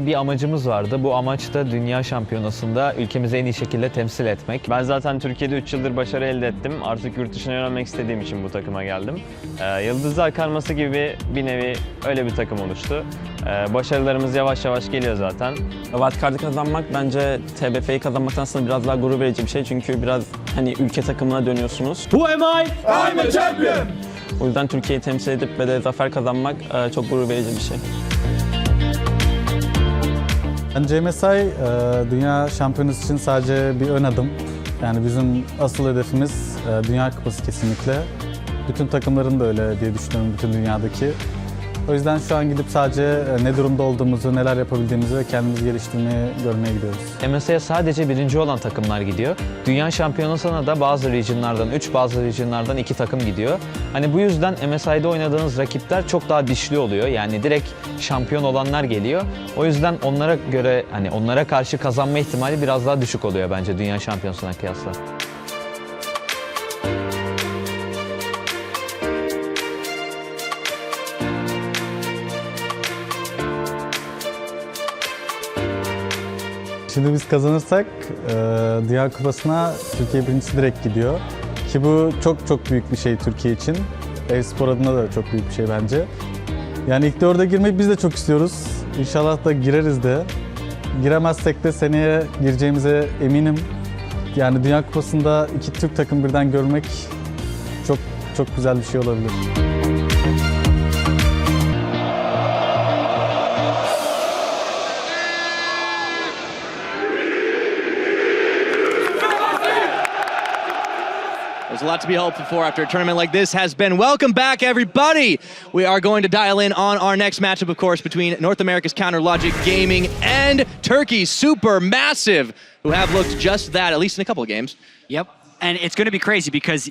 bizim bir amacımız vardı. Bu amaç da dünya şampiyonasında ülkemizi en iyi şekilde temsil etmek. Ben zaten Türkiye'de 3 yıldır başarı elde ettim. Artık yurt dışına yönelmek istediğim için bu takıma geldim. Yıldızlar karması gibi bir nevi öyle bir takım oluştu. Başarılarımız yavaş yavaş geliyor zaten. Wildcard'ı kazanmak bence TBF'yi kazanmaktan aslında biraz daha gurur verici bir şey. Çünkü biraz hani ülke takımına dönüyorsunuz. Who am I? I'm a champion! O yüzden Türkiye'yi temsil edip ve de zafer kazanmak çok gurur verici bir şey. Bence MSI Dünya Şampiyonası için sadece bir ön adım. Yani bizim asıl hedefimiz Dünya Kupası kesinlikle. Bütün takımların da öyle diye düşünüyorum, bütün dünyadaki. O yüzden şu an gidip sadece ne durumda olduğumuzu, neler yapabildiğimizi ve kendimizi geliştirmeye, görmeye gidiyoruz. MSI'ye sadece birinci olan takımlar gidiyor. Dünya şampiyonasına da bazı regionlardan 3, bazı regionlardan 2 takım gidiyor. Hani bu yüzden MSI'de oynadığınız rakipler çok daha dişli oluyor. Yani direkt şampiyon olanlar geliyor. O yüzden onlara göre, hani onlara karşı kazanma ihtimali biraz daha düşük oluyor bence dünya şampiyonasına kıyasla. Şimdi biz kazanırsak Dünya Kupası'na Türkiye birincisi direkt gidiyor. Ki bu çok büyük bir şey Türkiye için. E-spor adına da çok büyük bir şey bence. Yani ilk 4'e girmeyi biz de çok istiyoruz. İnşallah da gireriz de. Giremezsek de seneye gireceğimize eminim. Yani Dünya Kupası'nda 2 Türk takım birden görmek çok güzel bir şey olabilir. There's a lot to be hopeful for after a tournament like this has been. Welcome back, everybody. We are going to dial in on our next matchup, of course, between North America's Counter Logic Gaming and Turkey's SuperMassive, who have looked just that, at least in a couple of games. Yep, and it's going to be crazy because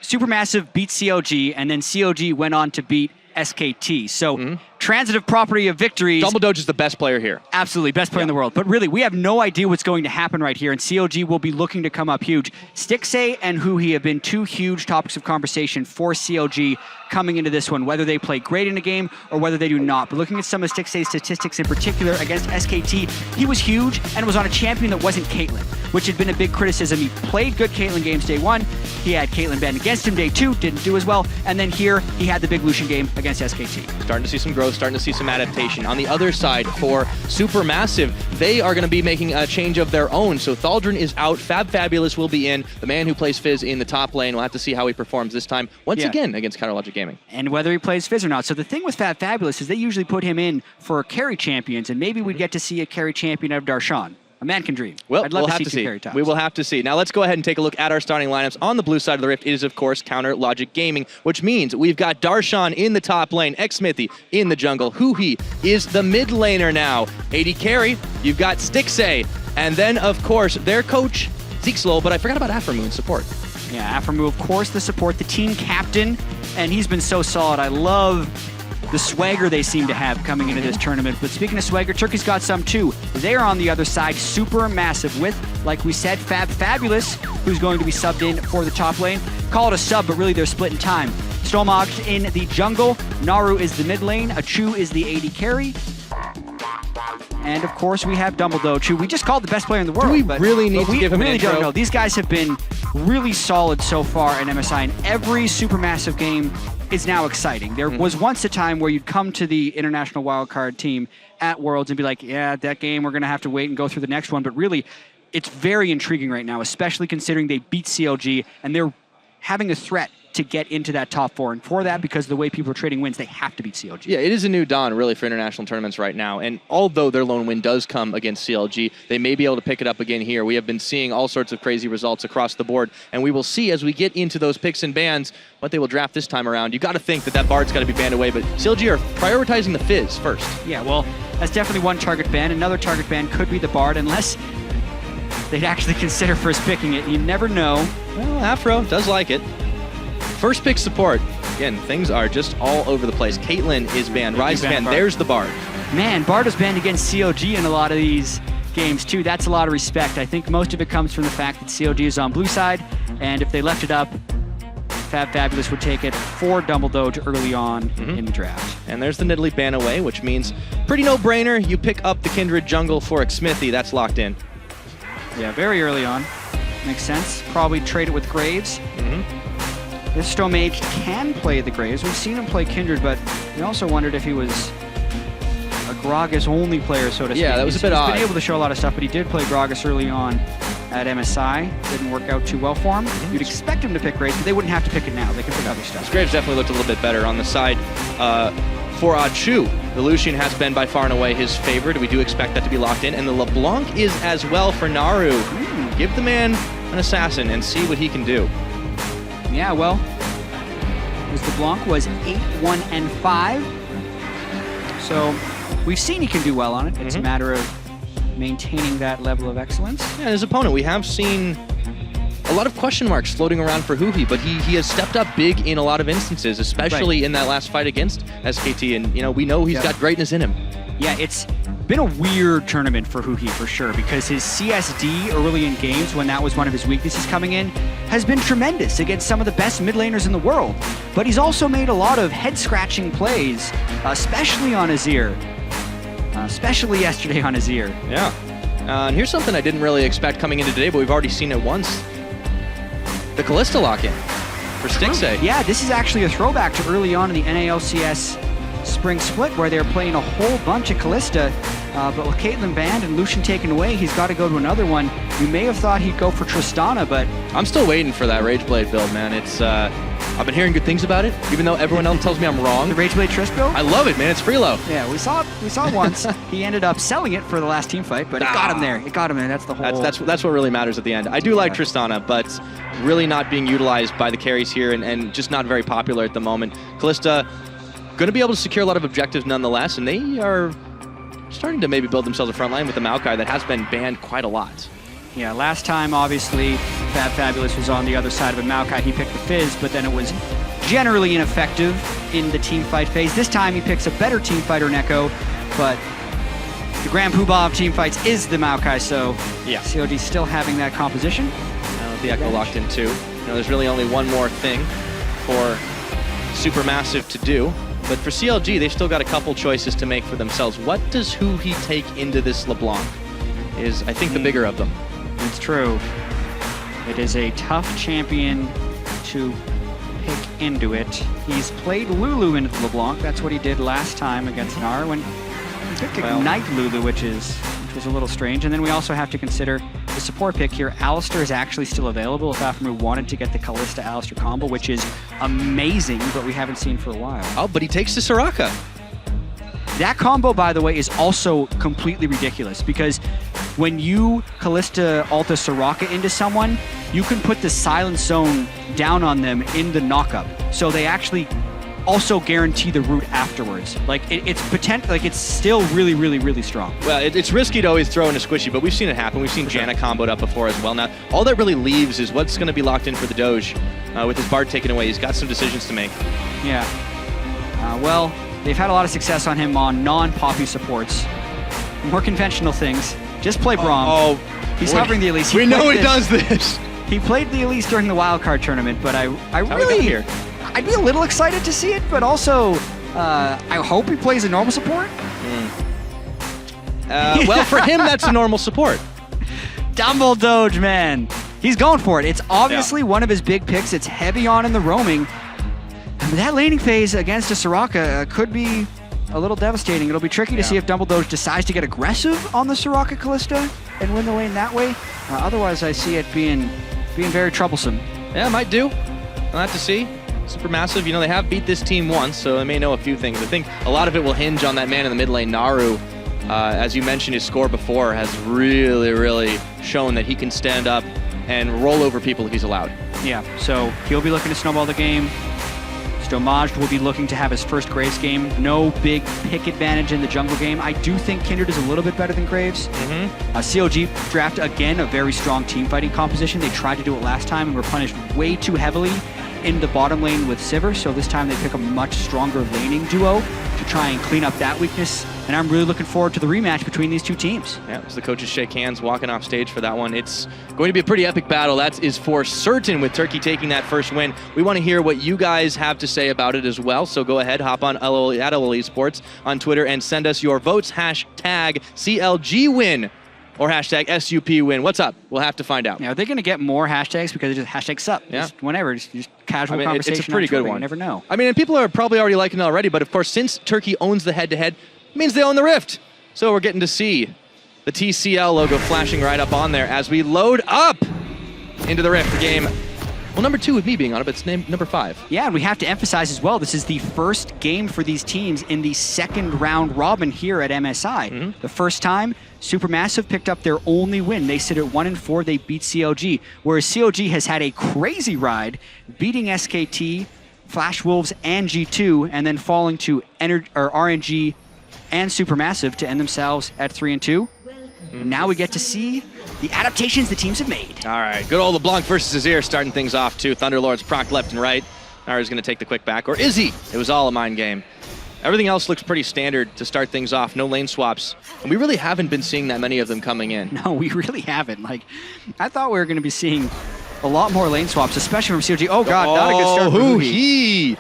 SuperMassive beat CLG, and then CLG went on to beat SKT. So transitive property of victories. Dumbledore is the best player here. Absolutely, best player in the world. But really, we have no idea what's going to happen right here, and CLG will be looking to come up huge. Stixxay and Huhi have been 2 huge topics of conversation for CLG coming into this one, whether they play great in a game or whether they do not. But looking at some of Stixxay's statistics in particular against SKT, he was huge and was on a champion that wasn't Caitlyn, which had been a big criticism. He played good Caitlyn games day 1. He had Caitlyn banned against him day 2, didn't do as well. And then here, he had the big Lucian game against SKT. Starting to see some growth, starting to see some adaptation. On the other side, for SuperMassive, they are going to be making a change of their own. So Thaldrin is out, Fabulous will be in. The man who plays Fizz in the top lane. We'll have to see how he performs this time, once again, against Counter Logic Gaming. And whether he plays Fizz or not. So the thing with Fabulous is they usually put him in for carry champions, and maybe we'd get to see a carry champion out of Darshan. A man can dream. Well, I'd love we'll to have see to 2 see. carry tops. We will have to see. Now let's go ahead and take a look at our starting lineups. On the blue side of the rift, it is, of course, Counter Logic Gaming, which means we've got Darshan in the top lane, Xmithy in the jungle. Huhi is the mid laner now. AD carry, you've got Stixxay, and then, of course, their coach, Zeke Slow, but I forgot about Aframu in support. Yeah, Aframu, of course, the support, the team captain, and he's been so solid. I love the swagger they seem to have coming into this tournament. But speaking of swagger, Turkey's got some too. They're on the other side, SuperMassive with, like we said, Fabulous, who's going to be subbed in for the top lane. Call it a sub, but really they're split in time. Stormog in the jungle, Naru is the mid lane, Achu is the AD carry. And of course we have Dumbledore, Chu. We just called the best player in the world. Do we really need to give him an intro? Don't know. These guys have been really solid so far in MSI, and every SuperMassive game is now exciting. There was once a time where you'd come to the international wildcard team at Worlds and be like, yeah, that game, we're going to have to wait and go through the next one. But really, it's very intriguing right now, especially considering they beat CLG and they're having a threat to get into that top 4. And for that, because of the way people are trading wins, they have to beat CLG. Yeah, it is a new dawn, really, for international tournaments right now. And although their lone win does come against CLG, they may be able to pick it up again here. We have been seeing all sorts of crazy results across the board. And we will see as we get into those picks and bans what they will draft this time around. You got to think that that Bard's got to be banned away, but CLG are prioritizing the Fizz first. Yeah, well, that's definitely one target ban. Another target ban could be the Bard, unless they'd actually consider first picking it. You never know. Well, Afro does like it. First pick support. Again, things are just all over the place. Caitlyn is banned, Ryze is banned. There's the Bard. Man, Bard is banned against CLG in a lot of these games too. That's a lot of respect. I think most of it comes from the fact that CLG is on blue side, and if they left it up, Fab Fabulous would take it for Dumbledoge early on in the draft. And there's the Nidalee ban away, which means pretty no-brainer. You pick up the Kindred jungle for Xmithy. That's locked in. Yeah, very early on. Makes sense. Probably trade it with Graves. This Stone Mage can play the Graves. We've seen him play Kindred, but we also wondered if he was a Gragas-only player, so to speak. Yeah, that was a bit odd. He's been able to show a lot of stuff, but he did play Gragas early on at MSI. Didn't work out too well for him. You'd expect him to pick Graves, but they wouldn't have to pick it now. They can pick other stuff. Graves definitely looked a little bit better on the side. For Achu, the Lucian has been by far and away his favorite. We do expect that to be locked in. And the LeBlanc is as well for Naru. Give the man an assassin and see what he can do. Yeah, well, his LeBlanc was 8-1 and 5. So we've seen he can do well on it. It's a matter of maintaining that level of excellence. Yeah, his opponent, we have seen a lot of question marks floating around for Huhi, but he has stepped up big in a lot of instances, especially in that last fight against SKT, and we know he's got greatness in him. Yeah, it's been a weird tournament for Huhi for sure, because his CSD early in games, when that was one of his weaknesses coming in, has been tremendous against some of the best mid laners in the world. But he's also made a lot of head-scratching plays, especially on Azir. Especially yesterday on Azir. Yeah. And here's something I didn't really expect coming into today, but we've already seen it once. The Kalista lock-in for Stixxay. Yeah, this is actually a throwback to early on in the NALCS Spring Split, where they're playing a whole bunch of Kalista, but with Caitlyn banned and Lucian taken away, he's got to go to another one. You may have thought he'd go for Tristana, but... I'm still waiting for that Rageblade build, man. It's, I've been hearing good things about it, even though everyone else tells me I'm wrong. The Rageblade Trist build? I love it, man. It's freelo. Yeah, we saw it once. He ended up selling it for the last team fight, but it got him there. It got him there. That's the whole... That's what really matters at the end. I do like Tristana, but really not being utilized by the carries here and just not very popular at the moment. Kalista going to be able to secure a lot of objectives nonetheless, and they are starting to maybe build themselves a front line with the Maokai that has been banned quite a lot. Yeah, last time, obviously, Fab Fabulous was on the other side of a Maokai. He picked the Fizz, but then it was generally ineffective in the team fight phase. This time, he picks a better team fighter, Neko, but the Grand Poobah of team fights is the Maokai, so yeah. CLG still having that composition. The Echo locked in too. There's really only one more thing for SuperMassive to do. But for CLG, they've still got a couple choices to make for themselves. What does Huhi take into this LeBlanc is, I think, the bigger of them. It's true. It is a tough champion to pick into it. He's played Lulu into the LeBlanc. That's what he did last time against Nar when he picked Ignite Lulu, which was a little strange. And then we also have to consider the support pick here. Alistar is actually still available if Aphromoo wanted to get the Kalista Alistar combo, which is amazing, but we haven't seen for a while. Oh, but he takes the Soraka. That combo, by the way, is also completely ridiculous because when you Kalista Alta Soraka into someone, you can put the Silent Zone down on them in the knockup. So they actually also guarantee the root afterwards. Like it's still really, really, really strong. Well, it's risky to always throw in a squishy, but we've seen it happen. We've seen Janna comboed up before as well. Now, all that really leaves is what's going to be locked in for the Doge. With his Bard taken away, he's got some decisions to make. Yeah. Well, they've had a lot of success on him on non-Poppy supports. More conventional things. Just play Braum. He's hovering the Elise. We know he does this. He played the Elise during the wildcard tournament, but I really... I'd be a little excited to see it, but also I hope he plays a normal support. Well, for him, that's a normal support. Dumbledoge, man. He's going for it. It's obviously one of his big picks. It's heavy on in the roaming. And that laning phase against a Soraka could be a little devastating. It'll be tricky to see if Dumbledoge decides to get aggressive on the Soraka Kalista and win the lane that way. Otherwise, I see it being very troublesome. Yeah, it might do. We'll have to see. SuperMassive, they have beat this team once, so they may know a few things. I think a lot of it will hinge on that man in the mid lane, Naru. As you mentioned, his score before has really, really shown that he can stand up and roll over people if he's allowed. Yeah, so he'll be looking to snowball the game. Stomaged will be looking to have his first Graves game. No big pick advantage in the jungle game. I do think Kindred is a little bit better than Graves. CLG draft, again, a very strong team fighting composition. They tried to do it last time and were punished way too heavily in the bottom lane with Sivir, so this time they pick a much stronger laning duo to try and clean up that weakness. And I'm really looking forward to the rematch between these two teams. Yeah, as the coaches shake hands, walking off stage for that one. It's going to be a pretty epic battle. That is for certain, with Turkey taking that first win. We want to hear what you guys have to say about it as well. So go ahead, hop on at LOL Esports on Twitter and send us your votes. Hashtag CLG win or hashtag SUP win. What's up? We'll have to find out. Now, are they going to get more hashtags because it's just hashtag SUP? Yeah. Just whenever, just casual conversation. It's a pretty good one. You never know. I mean, and people are probably already liking it already, but of course, since Turkey owns the head-to-head, it means they own the Rift. So we're getting to see the TCL logo flashing right up on there as we load up into the Rift game. Well, number 2 with me being on it, but it's named number 5. Yeah, and we have to emphasize as well, this is the first game for these teams in the second round robin here at MSI. The first time, SuperMassive picked up their only win. They sit at 1-4, they beat CLG, whereas CLG has had a crazy ride, beating SKT, Flash Wolves, and G2, and then falling to RNG and SuperMassive to end themselves at 3-2. Now we get to see the adaptations the teams have made. All right, good old LeBlanc versus Azir starting things off too. Thunderlords proc left and right. Nara's gonna take the quick back, or is he? It was all a mind game. Everything else looks pretty standard to start things off. No lane swaps. And we really haven't been seeing that many of them coming in. No, we really haven't. Like, I thought we were gonna be seeing a lot more lane swaps, especially from CLG. Oh God, not a good start for Huhi.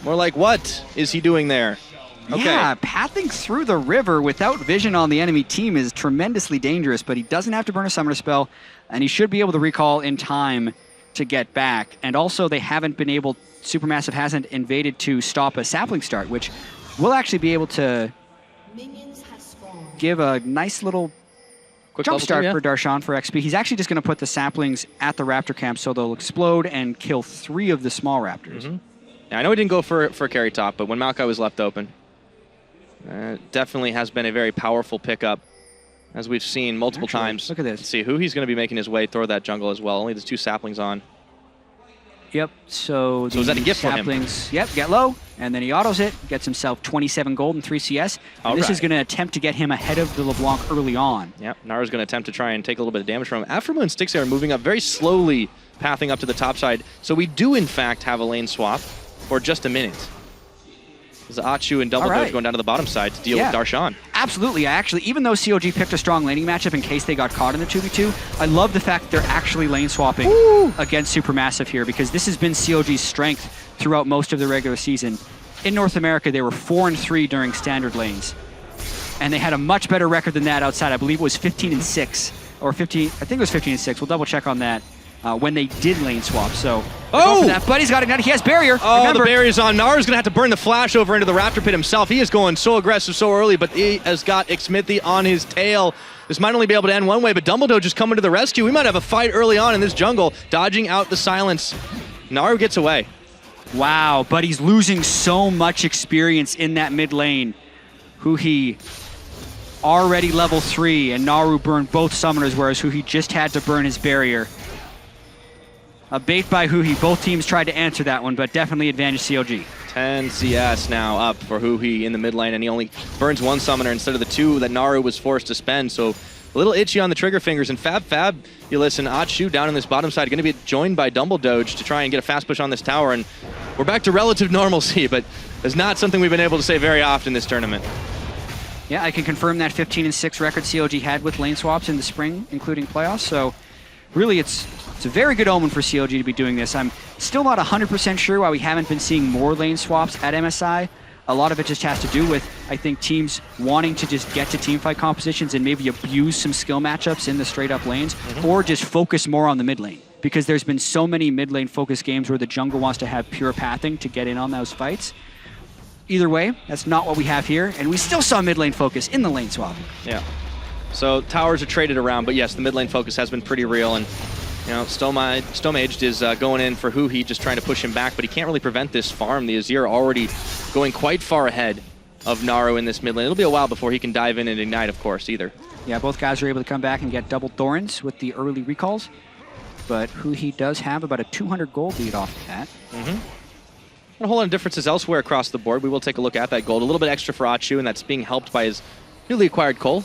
More like, what is he doing there? Okay. Yeah, pathing through the river without vision on the enemy team is tremendously dangerous, but he doesn't have to burn a summoner spell, and he should be able to recall in time to get back. And also, they haven't been able, SuperMassive hasn't invaded to stop a sapling start, which will actually be able to give a nice little Quick jump level start 2, yeah. for Darshan for XP. He's actually just going to put the saplings at the raptor camp, so they'll explode and kill 3 of the small raptors. Now, I know he didn't go for carry top, but when Maokai was left open, definitely has been a very powerful pickup, as we've seen multiple times. Look at this. Let's see who he's going to be making his way through that jungle as well. Only the 2 saplings on. Yep, so is that a gift for him? saplings, yep, get low, and then he autos it, gets himself 27 gold and 3 CS. And this is going to attempt to get him ahead of the LeBlanc early on. Yep, Nara's going to attempt to try and take a little bit of damage from him. Aftermoon and Stixie are moving up very slowly, pathing up to the top side. So we do, in fact, have a lane swap for just a minute. There's Achu and Double Doge going down to the bottom side to deal with Darshan. Absolutely. Actually, even though CLG picked a strong laning matchup in case they got caught in the 2v2, I love the fact that they're actually lane swapping against SuperMassive here, because this has been CLG's strength throughout most of the regular season. In North America, they were 4-3 during standard lanes. And they had a much better record than that outside. I believe it was 15-6 or 15, I think it was 15-6. We'll double check on that. When they did lane swap, so go for that. But he's got Ignite. He has barrier. Oh, Remember, the barrier's on. Nara's gonna have to burn the flash over into the Raptor Pit himself. He is going so aggressive so early, but he has got Xmithy on his tail. This might only be able to end one way, but Dumbledore just coming to the rescue. We might have a fight early on in this jungle, dodging out the silence. Naru gets away. Wow, but he's losing so much experience in that mid lane. Huhi already level 3, and Naru burned both summoners, whereas Huhi just had to burn his barrier. A bait by Huhi. Both teams tried to answer that one, but definitely advantage CLG. 10 CS now up for Huhi in the mid lane, and he only burns 1 summoner instead of the 2 that Naru was forced to spend. So a little itchy on the trigger fingers. And Fab, you listen, Achu down in this bottom side, going to be joined by Dumble Doge to try and get a fast push on this tower. And we're back to relative normalcy, but it's not something we've been able to say very often this tournament. Yeah, I can confirm that 15-6 record CLG had with lane swaps in the spring, including playoffs. So really, it's a very good omen for CLG to be doing this. I'm still not 100% sure why we haven't been seeing more lane swaps at MSI. A lot of it just has to do with, I think, teams wanting to just get to teamfight compositions and maybe abuse some skill matchups in the straight-up lanes, or just focus more on the mid lane. Because there's been so many mid lane focused games where the jungle wants to have pure pathing to get in on those fights. Either way, that's not what we have here, and we still saw mid lane focus in the lane swap. Yeah. So towers are traded around, but yes, the mid lane focus has been pretty real, and you know, Stomaged is going in for Huhi, just trying to push him back, but he can't really prevent this farm. The Azir already going quite far ahead of Naru in this mid lane. It'll be a while before he can dive in and ignite, of course, either. Yeah, both guys are able to come back and get double Thorns with the early recalls, but Huhi does have about a 200 gold lead off of that. A whole lot of differences elsewhere across the board. We will take a look at that gold. A little bit extra for Achu, and that's being helped by his newly acquired Cole.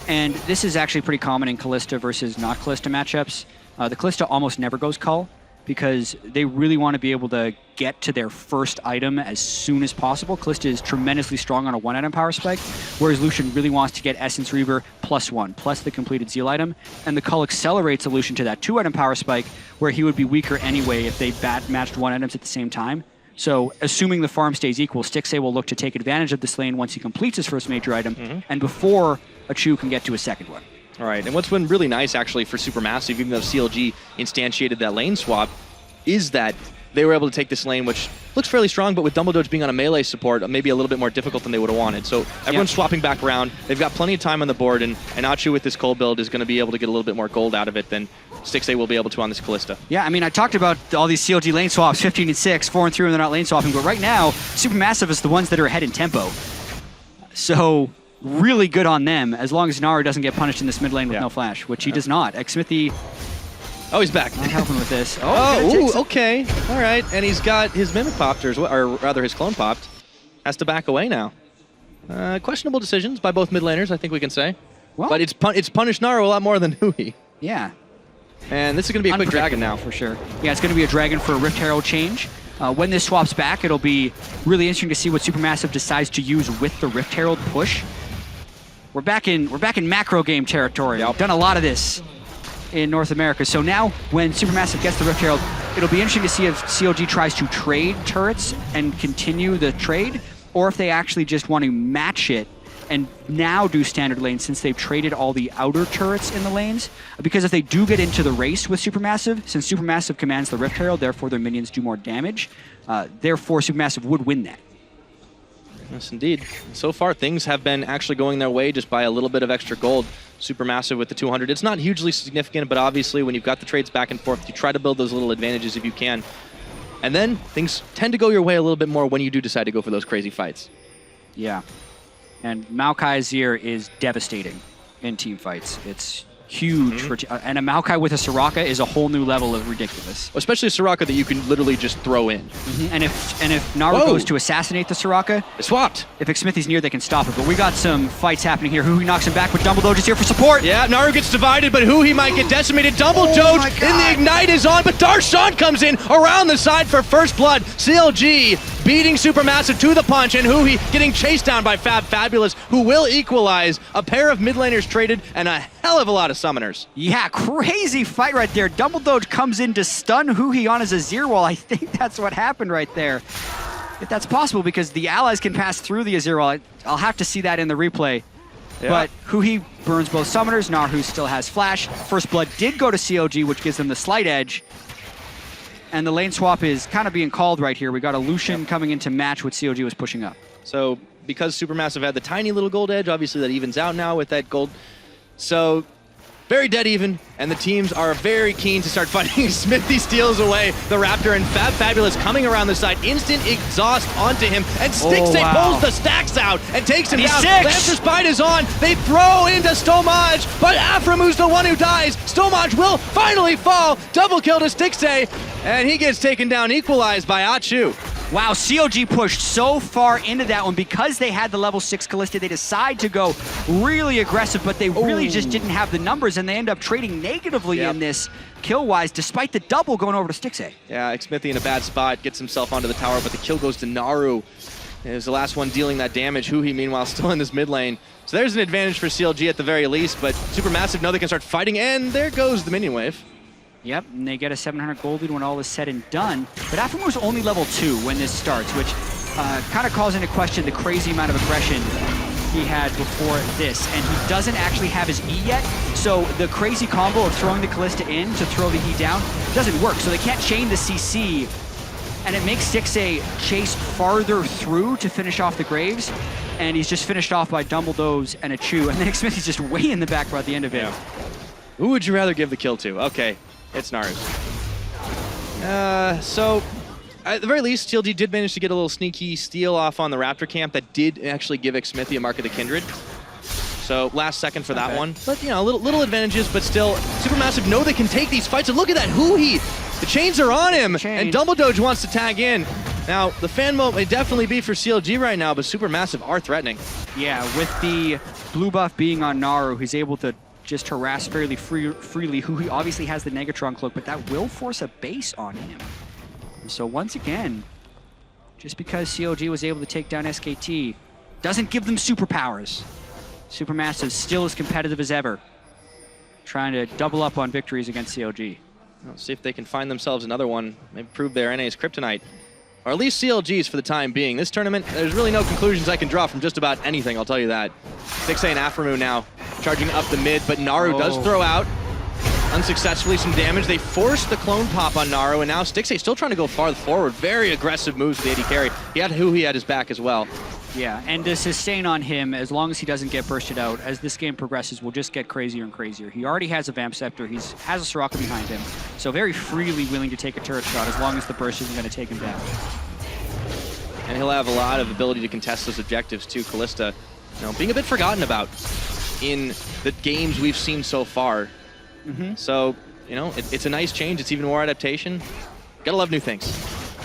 And this is actually pretty common in Kalista versus not Kalista matchups. The Kalista almost never goes Cull, because they really want to be able to get to their first item as soon as possible. Kalista is tremendously strong on a 1-item power spike, whereas Lucian really wants to get Essence Reaver +1, plus the completed Zeal item. And the Cull accelerates Lucian to that 2-item power spike, where he would be weaker anyway if they matched 1 items at the same time. So, assuming the farm stays equal, Stixxay will look to take advantage of this lane once he completes his first major item, and before a Chu can get to a second one. All right, and what's been really nice actually for Supermassive, even though CLG instantiated that lane swap, is that they were able to take this lane, which looks fairly strong, but with Dumbledore being on a melee support, maybe a little bit more difficult than they would have wanted. So everyone's swapping back around. They've got plenty of time on the board, and Achu with this Cole build is going to be able to get a little bit more gold out of it than Stixxay will be able to on this Kalista. Yeah, I mean, I talked about all these CLG lane swaps, 15 and 6, 4 and 3 when they're not lane swapping, but right now, Supermassive is the ones that are ahead in tempo. So really good on them, as long as Naru doesn't get punished in this mid lane with no flash, which he does not. Xmithy, oh, he's back. not helping with this. Okay. All right. And he's got his Mimic popped, or rather his clone popped. Has to back away now. Questionable decisions by both mid laners, I think we can say. Well, but it's punished Naru a lot more than Hui. Yeah. And this is going to be a quick dragon now. For sure. Yeah, it's going to be a dragon for a Rift Herald change. When this swaps back, it'll be really interesting to see what Supermassive decides to use with the Rift Herald push. We're back in macro game territory. I've done a lot of this in North America. So now when Supermassive gets the Rift Herald, it'll be interesting to see if CLG tries to trade turrets and continue the trade, or if they actually just want to match it and now do standard lanes since they've traded all the outer turrets in the lanes. Because if they do get into the race with Supermassive, since Supermassive commands the Rift Herald, therefore their minions do more damage, therefore Supermassive would win that. Yes, indeed. So far, things have been actually going their way just by a little bit of extra gold. Supermassive with the 200. It's not hugely significant, but obviously when you've got the trades back and forth, you try to build those little advantages if you can. And then things tend to go your way a little bit more when you do decide to go for those crazy fights. Yeah. And Maokai Azir is devastating in team fights. It's huge for and a Maokai with a Soraka is a whole new level of ridiculous. Especially a Soraka that you can literally just throw in. And if Naru goes to assassinate the Soraka, it's swapped. If Xmithy's near, they can stop it. But we got some fights happening here. Hui knocks him back, but Dumbledore is here for support. Yeah, Naru gets divided, but Hui might get decimated. Dumbledore in the Ignite is on, but Darshan comes in around the side for first blood. CLG beating Supermassive to the punch, and Hui getting chased down by Fabulous, who will equalize. A pair of mid laners traded, and a hell of a lot of summoners. Yeah, crazy fight right there. Dumbledore comes in to stun Hui on his Azir wall. I think that's what happened right there. If that's possible, because the allies can pass through the Azir wall. I'll have to see that in the replay. Yeah. But Hui burns both summoners. Naru still has flash. First blood did go to CLG, which gives them the slight edge. And the lane swap is kind of being called right here. We got a Lucian coming in to match what CLG was pushing up. So because Supermassive had the tiny little gold edge, obviously that evens out now with that gold. So very dead even, and the teams are very keen to start fighting. Smithy steals away the Raptor, and Fabulous coming around the side. Instant exhaust onto him, and Stixxay pulls the stacks out and takes him down. Lancer's Bite is on. They throw into Stomaj, but Aframu's the one who dies. Stomaj will finally fall. Double kill to Stixxay, and he gets taken down, equalized by Achu. Wow, CLG pushed so far into that one because they had the level 6 Kalista. They decide to go really aggressive, but they really just didn't have the numbers, and they end up trading negatively in this kill-wise, despite the double going over to Stixxay. Yeah, Xmithy in a bad spot, gets himself onto the tower, but the kill goes to Naru. It was the last one dealing that damage. Hui, meanwhile, still in this mid lane. So there's an advantage for CLG at the very least, but Supermassive know they can start fighting, and there goes the minion wave. Yep, and they get a 700 gold lead when all is said and done. But Aframu's only level 2 when this starts, which kind of calls into question the crazy amount of aggression he had before this. And he doesn't actually have his E yet, so the crazy combo of throwing the Kalista in to throw the E down doesn't work. So they can't chain the CC, and it makes Stixxay chase farther through to finish off the Graves. And he's just finished off by Dumbledore's and a Chu, and then Xmithy's just way in the back row at the end of it. Who would you rather give the kill to? Okay. It's Naru's. So, at the very least, CLG did manage to get a little sneaky steal off on the Raptor camp that did actually give Xmithy a Mark of the Kindred. So, last second for that one. But, you know, little advantages, but still, Supermassive know they can take these fights. And look at that Hui! The chains are on him, and Dumbledore wants to tag in. Now, the fan mode may definitely be for CLG right now, but Supermassive are threatening. Yeah, with the blue buff being on Naru, he's able to just harass fairly freely, who he obviously has the Negatron cloak, but that will force a base on him. And so once again, just because CLG was able to take down SKT doesn't give them superpowers. SuperMassive still as competitive as ever, trying to double up on victories against CLG. We'll see if they can find themselves another one, maybe prove their NA's kryptonite. Or at least CLG's for the time being. This tournament, there's really no conclusions I can draw from just about anything, I'll tell you that. Stixxay and Aphromoo now charging up the mid, but Naru does throw out unsuccessfully some damage. They forced the clone pop on Naru, and now Stixxay still trying to go farther forward. Very aggressive moves with the AD carry. He had Huhi at his back as well. Yeah, and to sustain on him, as long as he doesn't get bursted out, as this game progresses, will just get crazier and crazier. He already has a Vamp Scepter, he has a Soraka behind him, so very freely willing to take a turret shot as long as the burst isn't going to take him down. And he'll have a lot of ability to contest those objectives too. Kalista, being a bit forgotten about in the games we've seen so far. So, it's a nice change. It's even more adaptation. Gotta love new things,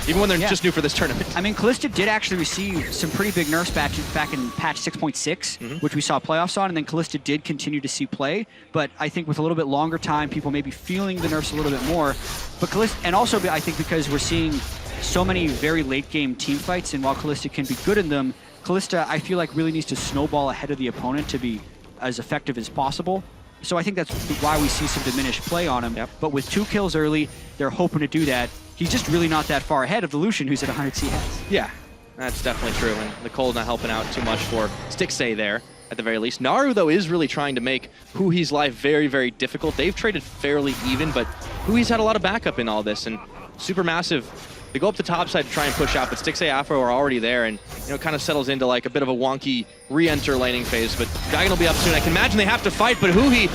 even when they're just new for this tournament. I mean, Kalista did actually receive some pretty big nerfs back in patch 6.6, which we saw playoffs on, and then Kalista did continue to see play, but I think with a little bit longer time, people may be feeling the nerfs a little bit more. But Kalista, and also I think because we're seeing so many very late game team fights, and while Kalista can be good in them, Kalista, I feel like, really needs to snowball ahead of the opponent to be as effective as possible. So I think that's why we see some diminished play on him. But with 2 kills early, they're hoping to do that. He's just really not that far ahead of the Lucian, who's at 100 CS. Yeah, that's definitely true, and Nicole's not helping out too much for Stixxay there, at the very least. Naru, though, is really trying to make Huhi's life very, very difficult. They've traded fairly even, but Huhi's had a lot of backup in all this, and Supermassive, they go up the top side to try and push out, but Stixxay Afro are already there, and kind of settles into like a bit of a wonky re-enter laning phase, but Dragon will be up soon. I can imagine they have to fight, but Huhi,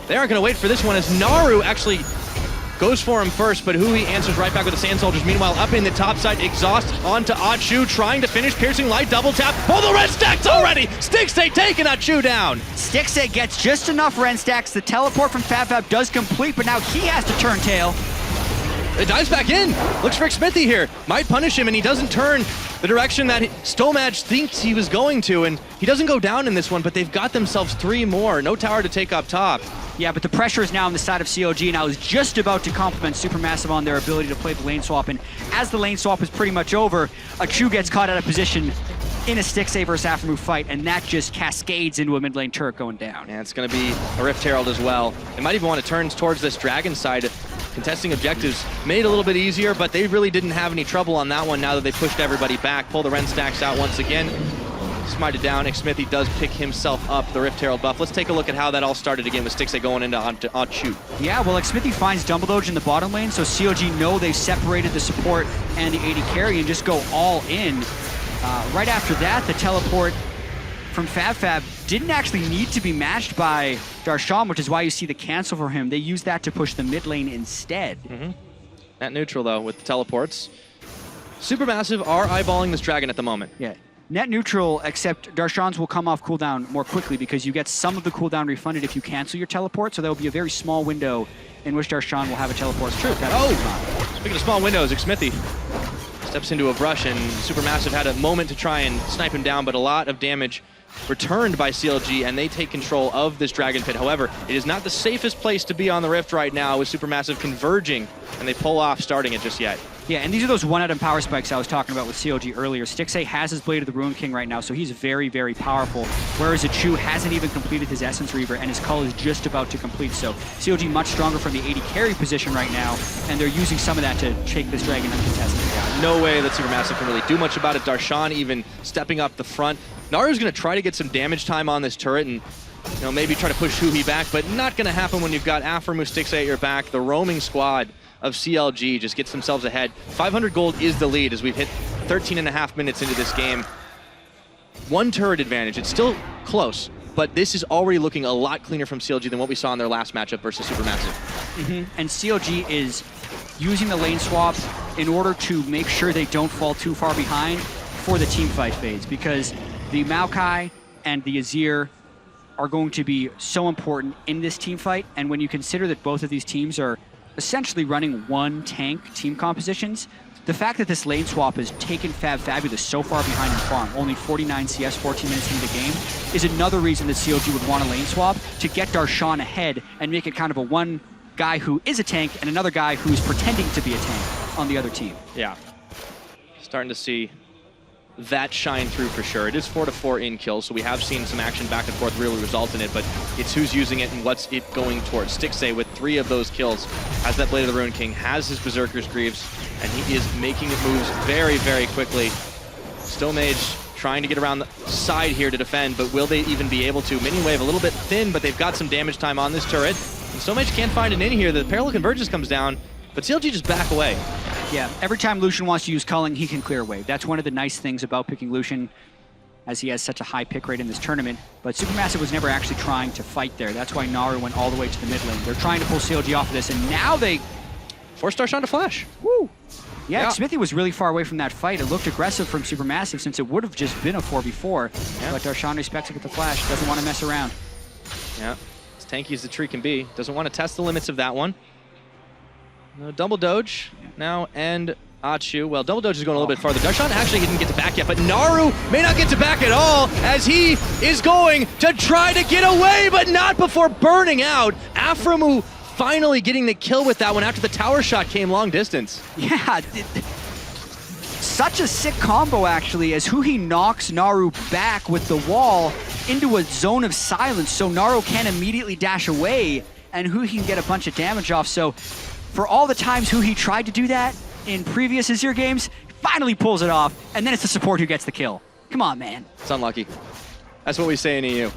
they aren't going to wait for this one, as Naru actually goes for him first, but Huhi answers right back with the Sand Soldiers. Meanwhile, up in the top side, Exhaust onto Achu, trying to finish, piercing light, double tap. Oh, the red stacks already! Stixxay taking Achu down! Stixxay gets just enough red stacks. The teleport from FabFab does complete, but now he has to turn tail. It dives back in. Looks for Xmithie here. Might punish him, and he doesn't turn the direction that Stomach thinks he was going to, and he doesn't go down in this one, but they've got themselves 3 more. No tower to take up top. Yeah, but the pressure is now on the side of CLG, and I was just about to compliment SuperMassive on their ability to play the lane swap, and as the lane swap is pretty much over, Achu gets caught out of position in a Stixxay versus Aphromoo fight, and that just cascades into a mid lane turret going down. Yeah, it's going to be a Rift Herald as well. They might even want to turn towards this Dragon side. Contesting objectives made it a little bit easier, but they really didn't have any trouble on that one now that they pushed everybody back. Pull the Ren stacks out once again. Smited down. Xmithie does pick himself up the Rift Herald buff. Let's take a look at how that all started again with Stixxay going into Achu. Yeah, well, Xmithie finds Dumble Doge in the bottom lane, so CLG know they've separated the support and the AD carry and just go all in. Right after that, the teleport from FabFab didn't actually need to be matched by Darshan, which is why you see the cancel for him. They used that to push the mid lane instead. Net neutral, though, with the teleports. Supermassive are eyeballing this Dragon at the moment. Yeah. Net neutral, except Darshan's will come off cooldown more quickly because you get some of the cooldown refunded if you cancel your teleport, so there will be a very small window in which Darshan will have a teleport. True. Speaking of small windows, Xmithie steps into a brush, and Supermassive had a moment to try and snipe him down, but a lot of damage returned by CLG, and they take control of this Dragon Pit. However, it is not the safest place to be on the Rift right now with Supermassive converging, and they pull off starting it just yet. Yeah, and these are those one-item power spikes I was talking about with CLG earlier. Stixxay has his Blade of the Ruin King right now, so he's very, very powerful, whereas Achu hasn't even completed his Essence Reaver, and his Cull is just about to complete. So CLG much stronger from the AD carry position right now, and they're using some of that to take this Dragon uncontested. Yeah, no way that Supermassive can really do much about it. Darshan even stepping up the front. Naru's going to try to get some damage time on this turret and maybe try to push Huhi back, but not going to happen when you've got Aphromoo, Stixxay at your back. The roaming squad of CLG just gets themselves ahead. 500 gold is the lead as we've hit 13.5 minutes into this game. 1 turret advantage. It's still close, but this is already looking a lot cleaner from CLG than what we saw in their last matchup versus Supermassive. And CLG is using the lane swap in order to make sure they don't fall too far behind for the team fight phase, because the Maokai and the Azir are going to be so important in this team fight, and when you consider that both of these teams are essentially running one tank team compositions, the fact that this lane swap has taken Fabulous so far behind in farm, only 49 CS, 14 minutes into the game, is another reason that CLG would want a lane swap to get Darshan ahead and make it kind of a one guy who is a tank and another guy who's pretending to be a tank on the other team. Yeah. Starting to see that shine through for sure. It is 4-4 in kills, so we have seen some action back and forth really result in it, but it's who's using it and what's it going towards. Stixxay with 3 of those kills has that Blade of the Ruined King, has his Berserker's Greaves, and he is making it moves very, very quickly. Stillmage trying to get around the side here to defend, but will they even be able to? Minion Wave a little bit thin, but they've got some damage time on this turret. And Stillmage can't find an in here. The Parallel Convergence comes down, but CLG just back away. Yeah, every time Lucian wants to use culling, he can clear a wave. That's one of the nice things about picking Lucian, as he has such a high pick rate in this tournament. But SuperMassive was never actually trying to fight there. That's why Naru went all the way to the mid lane. They're trying to pull CLG off of this, and now they force Darshan to flash. Woo! Yeah, Smithy was really far away from that fight. It looked aggressive from SuperMassive since it would have just been a 4v4. Yeah. But Darshan respects it with the flash, doesn't want to mess around. Yeah, as tanky as the tree can be. Doesn't want to test the limits of that one. No, double Doge now, and Achu. Well, double Doge is going a little bit farther. Darshan actually didn't get to back yet, but Naru may not get to back at all as he is going to try to get away, but not before burning out. Aframu finally getting the kill with that one after the tower shot came long distance. Yeah, such a sick combo actually, as Huhi knocks Naru back with the wall into a zone of silence, so Naru can immediately dash away, and Huhi can get a bunch of damage off. So for all the times Huhi tried to do that in previous Azir games, finally pulls it off, and then it's the support who gets the kill. Come on, man. It's unlucky. That's what we say in EU.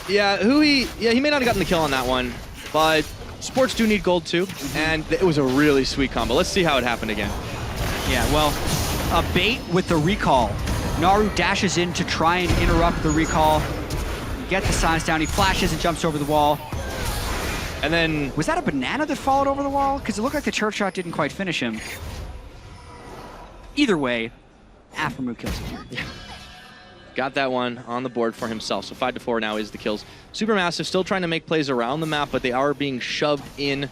Yeah, Huhi, he may not have gotten the kill on that one, but sports do need gold too, and it was a really sweet combo. Let's see how it happened again. Yeah, well, a bait with the recall. Naru dashes in to try and interrupt the recall, get the silence down, he flashes and jumps over the wall. And then... Was that a banana that followed over the wall? Because it looked like the church shot didn't quite finish him. Either way, Aframu kills him here. Got that one on the board for himself. So 5-4 now is the kills. SuperMassive still trying to make plays around the map, but they are being shoved in.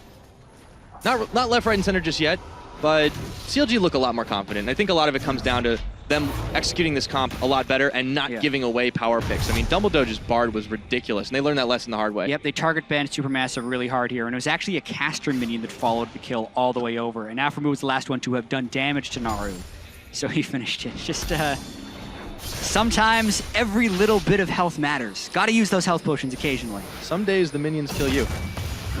Not left, right, and center just yet, but CLG look a lot more confident. I think a lot of it comes down to them executing this comp a lot better and not giving away power picks. I mean, Dumbledoge's Bard was ridiculous, and they learned that lesson the hard way. Yep, they target banned SuperMassive really hard here, and it was actually a caster minion that followed the kill all the way over, and Aframu was the last one to have done damage to Naru. So he finished it. Just, sometimes every little bit of health matters. Gotta use those health potions occasionally. Some days the minions kill you.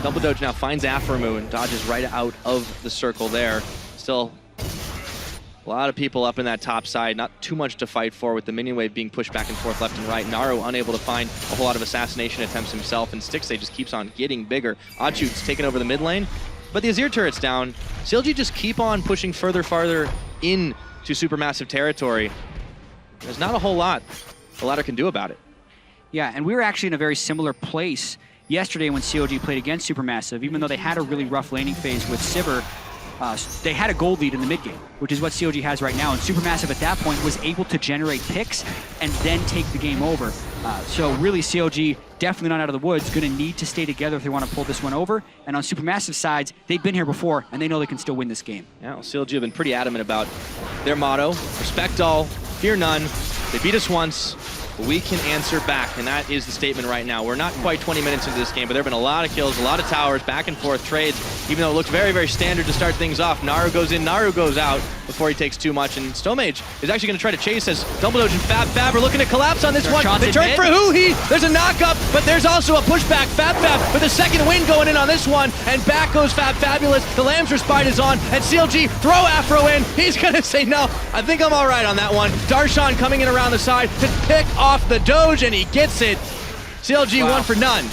Dumbledore now finds Aframu and dodges right out of the circle there. Still a lot of people up in that top side, not too much to fight for with the minion wave being pushed back and forth left and right. Naru unable to find a whole lot of assassination attempts himself, and Stixxay just keeps on getting bigger. Achu's taking over the mid lane, but the Azir turret's down. CLG just keep on pushing farther in to SuperMassive territory. There's not a whole lot the ladder can do about it. Yeah, and we were actually in a very similar place yesterday when CLG played against SuperMassive. Even though they had a really rough laning phase with Sivir, they had a gold lead in the mid game, which is what CLG has right now. And SuperMassive at that point was able to generate picks and then take the game over. So really CLG definitely not out of the woods, gonna need to stay together if they want to pull this one over. And on SuperMassive sides, they've been here before and they know they can still win this game. Yeah, well, CLG have been pretty adamant about their motto, respect all, fear none. They beat us once, we can answer back, and that is the statement right now. We're not quite 20 minutes into this game, but there have been a lot of kills, a lot of towers, back and forth trades, even though it looked very, very standard to start things off. Naru goes in, Naru goes out before he takes too much, and Stillmage is actually going to try to chase as Dumbledore and Fab are looking to collapse on this one. They turn for Huhi, there's a knock-up, but there's also a pushback. Fab with a second win going in on this one, and back goes Fabulous. The Lamb's Respite is on, and CLG throw Afro in. He's going to say, no, I think I'm all right on that one. Darshan coming in around the side to pick off the Doge, and he gets it. CLG won for none.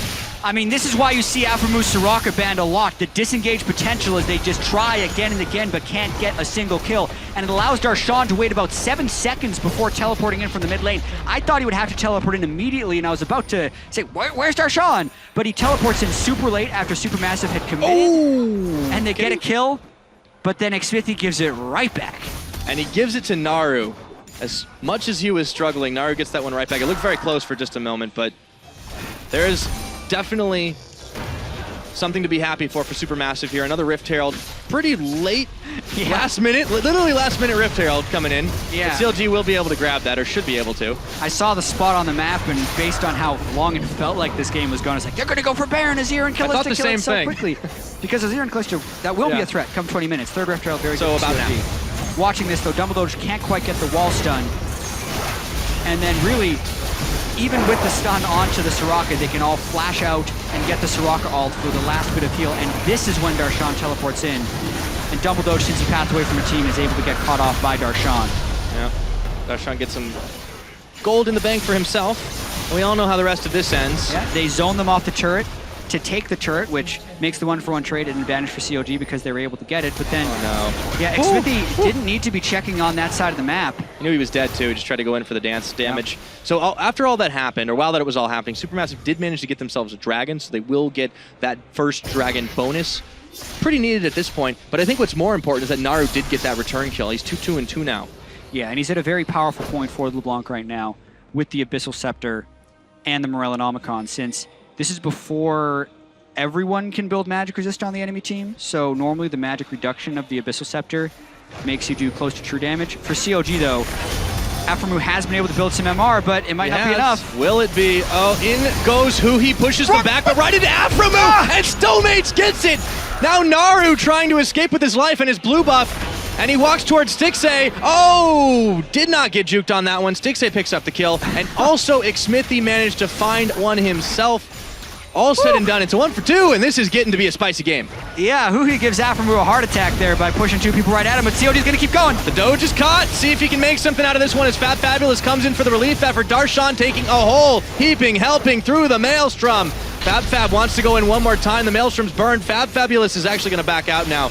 I mean, this is why you see Aframu Soraka banned a lot. The disengage potential is they just try again and again, but can't get a single kill. And it allows Darshan to wait about 7 seconds before teleporting in from the mid lane. I thought he would have to teleport in immediately, and I was about to say, where's Darshan? But he teleports in super late after SuperMassive had committed, and they get a kill, but then Xmithy gives it right back. And he gives it to Naru. As much as he was struggling, Naru gets that one right back. It looked very close for just a moment, but there's definitely something to be happy for SuperMassive here. Another Rift Herald, pretty late, last minute, literally last minute Rift Herald coming in. Yeah. But CLG will be able to grab that, or should be able to. I saw the spot on the map, and based on how long it felt like this game was going, it's like, they're going to go for Baron, Azir, and Kalista, the kill same it so thing. quickly. Because Azir and Kalista, that will be a threat come 20 minutes. Third Rift Herald, very So good. about CLG. Watching this, though, Dumbledore can't quite get the wall stun. And then really, even with the stun onto the Soraka, they can all flash out and get the Soraka ult for the last bit of heal. And this is when Darshan teleports in. And Dumbledore, since he passed away from a team, is able to get caught off by Darshan. Yeah, Darshan gets some gold in the bank for himself. We all know how the rest of this ends. Yeah, they zone them off the turret to take the turret, which makes the 1-for-1 trade an advantage for CLG because they were able to get it. But then, yeah, Xmithy didn't need to be checking on that side of the map. He knew he was dead too. He just tried to go in for the dance damage. Yeah. So after all that happened, or while that it was all happening, SuperMassive did manage to get themselves a dragon, so they will get that first dragon bonus. Pretty needed at this point, but I think what's more important is that Naru did get that return kill. He's 2-2-2 now. Yeah, and he's at a very powerful point for LeBlanc right now with the Abyssal Scepter and the Morellonomicon, since this is before everyone can build magic resist on the enemy team. So normally the magic reduction of the Abyssal Scepter makes you do close to true damage. For CLG though, Aphromoo has been able to build some MR, but it might not be enough. Will it be? Oh, in goes He pushes them back, but right into Aphromoo, and Stillmates gets it! Now Naru trying to escape with his life and his blue buff, and he walks towards Stixxay. Oh, did not get juked on that one. Stixxay picks up the kill, and also Xmithy managed to find one himself. All said and done, it's a 1-for-2, and this is getting to be a spicy game. Yeah, Huhi gives Aphromoo a heart attack there by pushing two people right at him, but COD's gonna keep going. The Doge is caught. See if he can make something out of this one as Fab Fabulous comes in for the relief effort. Darshan taking a hole, heaping, helping through the Maelstrom. Fab wants to go in one more time. The Maelstrom's burned. Fab Fabulous is actually gonna back out now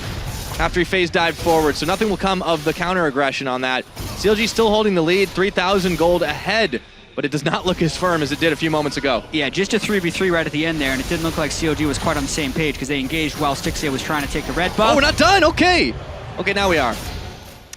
after he phase dived forward, so nothing will come of the counter aggression on that. CLG still holding the lead, 3,000 gold ahead, but it does not look as firm as it did a few moments ago. Yeah, just a 3v3 right at the end there, and it didn't look like CLG was quite on the same page because they engaged while Stixxay was trying to take the red buff. Oh, we're not done, okay. Okay, now we are.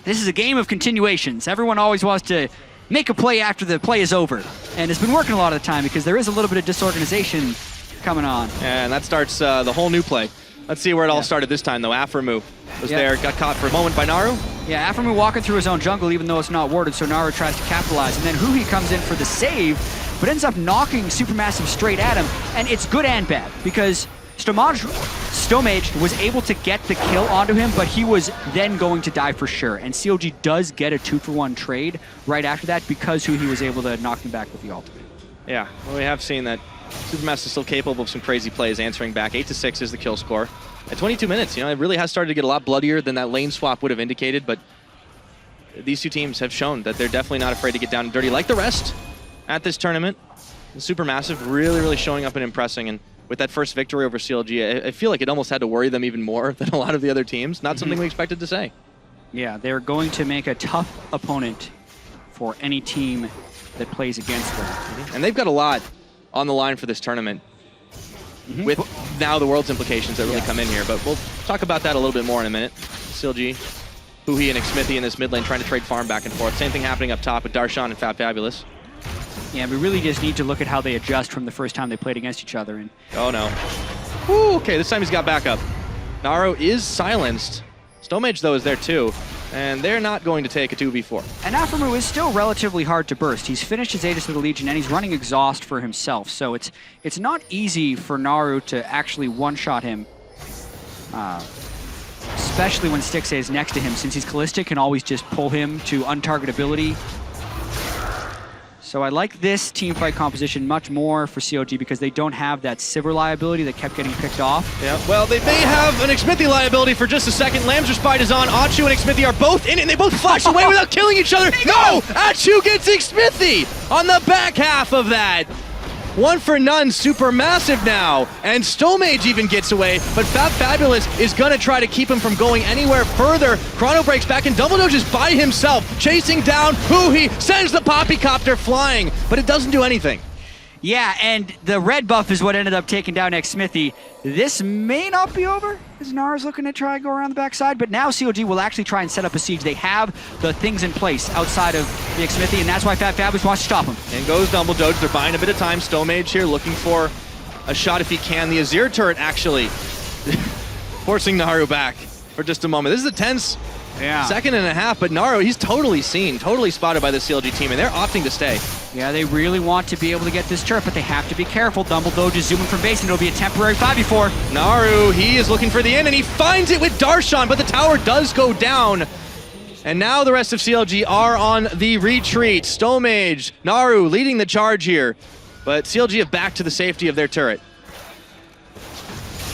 This is a game of continuations. Everyone always wants to make a play after the play is over, and it's been working a lot of the time because there is a little bit of disorganization coming on. And that starts the whole new play. Let's see where it all started this time, though. Aphromoo was there, got caught for a moment by Naru. Yeah, Aphromoo walking through his own jungle even though it's not warded, so Naru tries to capitalize. And then Huhi comes in for the save, but ends up knocking SuperMassive straight at him. And it's good and bad, because Stomage was able to get the kill onto him, but he was then going to die for sure. And CLG does get a 2-for-1 trade right after that because Huhi was able to knock him back with the ultimate. Yeah, well, we have seen that SuperMassive is still capable of some crazy plays, answering back. 8-6 is the kill score. At 22 minutes, you know, it really has started to get a lot bloodier than that lane swap would have indicated, but these two teams have shown that they're definitely not afraid to get down and dirty like the rest at this tournament. SuperMassive really showing up and impressing, and with that first victory over CLG, I feel like it almost had to worry them even more than a lot of the other teams. Not something we expected to say. Yeah, they're going to make a tough opponent for any team that plays against them. And they've got a lot on the line for this tournament. With now the World's implications that really come in here, but we'll talk about that a little bit more in a minute. CLG, Huhi, and Xmithy in this mid lane trying to trade farm back and forth. Same thing happening up top with Darshan and Fab Fabulous. Yeah, we really just need to look at how they adjust from the first time they played against each other. And oh no. Woo, okay, this time he's got backup. Naru is silenced. Stomage though is there too, and they're not going to take a 2v4. And Aphromoo is still relatively hard to burst. He's finished his Aegis of the Legion and he's running exhaust for himself, so it's not easy for Naru to actually one-shot him, especially when Stixxay is next to him, since he's Kalista can always just pull him to untargetability. So I like this teamfight composition much more for CLG because they don't have that Sivir liability that kept getting picked off. Yeah, well, they may have an Xmithy liability for just a second. Lamb's Respite is on. Achu and Xmithy are both in it, and they both flash away without killing each other. No! Achu gets Xmithy on the back half of that. 1-for-none, SuperMassive now, and Stomage even gets away, but Fab Fabulous is gonna try to keep him from going anywhere further. Chrono breaks back, and Dumbledore just by himself, chasing down Huhi, sends the Poppycopter flying, but it doesn't do anything. Yeah, and the red buff is what ended up taking down Xmithy. This may not be over, as Naru's looking to try and go around the backside, but now CLG will actually try and set up a siege. They have the things in place outside of the Xmithy, and that's why Fab Fabulous wants to stop him. And goes Dumbledore. They're buying a bit of time. Stomage here looking for a shot if he can. The Azir turret actually forcing Naru back for just a moment. This is a tense second and a half, but Naru, he's totally seen, totally spotted by the CLG team, and they're opting to stay. Yeah, they really want to be able to get this turret, but they have to be careful. Dumbledore just zooming from base, and it'll be a temporary 5v4. Naru, he is looking for the end, and he finds it with Darshan, but the tower does go down. And now the rest of CLG are on the retreat. Stomage, Naru leading the charge here, but CLG have back to the safety of their turret.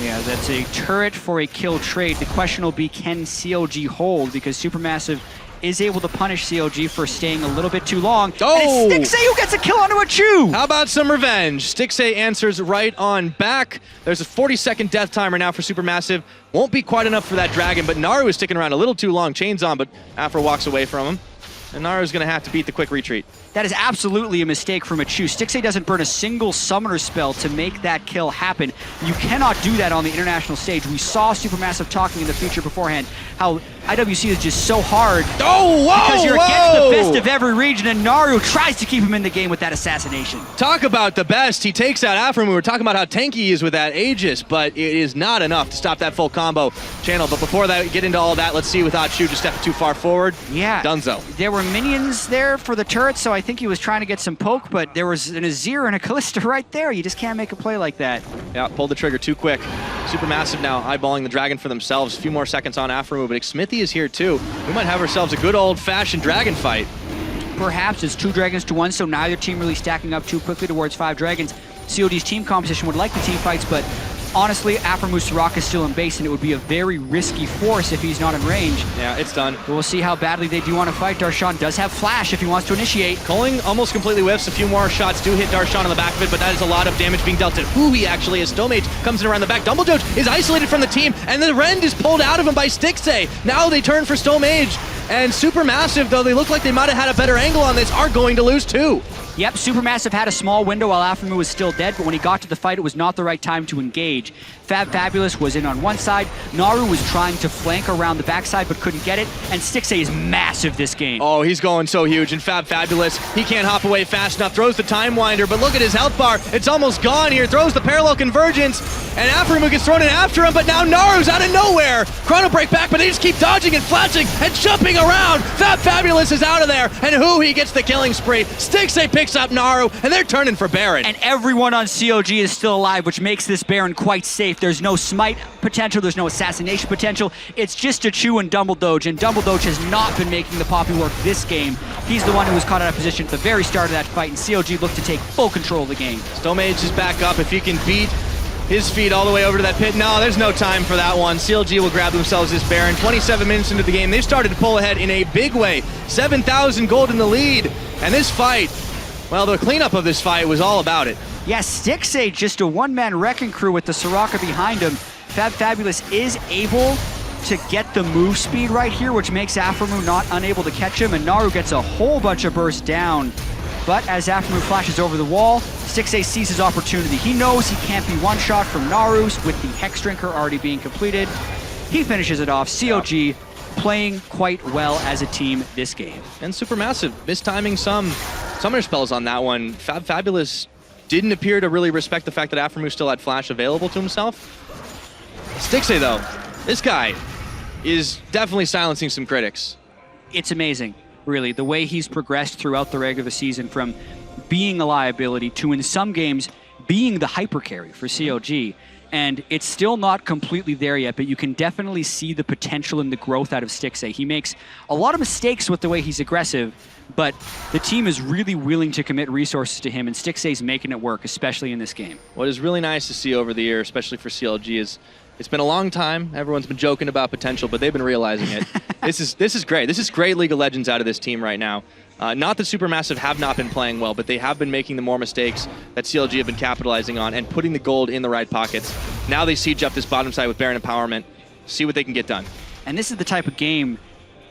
Yeah, that's a turret for a kill trade. The question will be, can CLG hold? Because SuperMassive is able to punish CLG for staying a little bit too long. Oh! And it's Stixxay who gets a kill onto a Chew! How about some revenge? Stixxay answers right on back. There's a 40-second death timer now for SuperMassive. Won't be quite enough for that dragon, but Naru is sticking around a little too long. Chains on, but Afro walks away from him. And Naru's gonna have to beat the quick retreat. That is absolutely a mistake from a Chew. Stixxay doesn't burn a single summoner spell to make that kill happen. You cannot do that on the international stage. We saw SuperMassive talking in the feature beforehand how IWC is just so hard. Oh, whoa, because you're whoa! against the best of every region, and Naru tries to keep him in the game with that assassination. Talk about the best. He takes out Afram. We were talking about how tanky he is with that Aegis, but it is not enough to stop that full combo channel. But before that, get into all that, let's see without Chew just stepping too far forward. Yeah. Dunzo. There were minions there for the turret, so I think he was trying to get some poke, but there was an Azir and a Kalista right there. You just can't make a play like that. Yeah, pulled the trigger too quick. SuperMassive now eyeballing the dragon for themselves. A few more seconds on Aframu, but Smithy is here too. We might have ourselves a good old-fashioned dragon fight. Perhaps it's 2 dragons to 1, so neither team really stacking up too quickly towards 5 dragons. COD's team composition would like the team fights, but honestly, Aframu's Soraka is still in base, and it would be a very risky force if he's not in range. Yeah, it's done. We'll see how badly they do want to fight. Darshan does have flash if he wants to initiate. Culling almost completely whiffs. A few more shots do hit Darshan on the back of it, but that is a lot of damage being dealt to Hui actually as Stomage comes in around the back. Dumbledore is isolated from the team, and the Rend is pulled out of him by Stixxay. Now they turn for Stomage, and SuperMassive, though they look like they might have had a better angle on this, are going to lose too. Yep, SuperMassive had a small window while Aframu was still dead, but when he got to the fight, it was not the right time to engage. Fabulous was in on one side, Naru was trying to flank around the backside but couldn't get it, and Stixxay is massive this game. Oh, he's going so huge, and Fabulous, he can't hop away fast enough, throws the Time Winder, but look at his health bar, it's almost gone here, throws the Parallel Convergence, and Aframu gets thrown in after him, but now Naru's out of nowhere! Chrono Break back, but they just keep dodging and flashing and jumping around! Fabulous is out of there, and Hui gets the killing spree. Stixxay picks up Naru, and they're turning for Baron. And everyone on CLG is still alive, which makes this Baron quite safe. There's no smite potential, there's no assassination potential. It's just a Chew and Dumbledore, and Dumbledore has not been making the poppy work this game. He's the one who was caught out of position at the very start of that fight, and CLG looked to take full control of the game. Stomage is back up. If he can beat his feet all the way over to that pit. No, there's no time for that one. CLG will grab themselves this Baron. 27 minutes into the game, they've started to pull ahead in a big way. 7,000 gold in the lead, and this fight, well, the cleanup of this fight was all about it. Yeah, Stixxay just a one-man wrecking crew with the Soraka behind him. Fabulous is able to get the move speed right here, which makes Aframu not unable to catch him, and Naru gets a whole bunch of bursts down. But as Aframu flashes over the wall, Stixxay sees his opportunity. He knows he can't be one-shot from Naru's with the Hex Drinker already being completed. He finishes it off. CLG playing quite well as a team this game. And SuperMassive mistiming some summoner spells on that one. Fabulous didn't appear to really respect the fact that Aframu still had flash available to himself. Stixxay, though, this guy is definitely silencing some critics. It's amazing, really, the way he's progressed throughout the regular season from being a liability to, in some games, being the hyper carry for CLG. And it's still not completely there yet, but you can definitely see the potential and the growth out of Stixxay. He makes a lot of mistakes with the way he's aggressive, but the team is really willing to commit resources to him, and Stixxay's making it work, especially in this game. What is really nice to see over the year, especially for CLG, is it's been a long time. Everyone's been joking about potential, but they've been realizing it. This is great. This is great League of Legends out of this team right now. Not that SuperMassive have not been playing well, but they have been making the more mistakes that CLG have been capitalizing on and putting the gold in the right pockets. Now they siege up this bottom side with Baron Empowerment, see what they can get done. And this is the type of game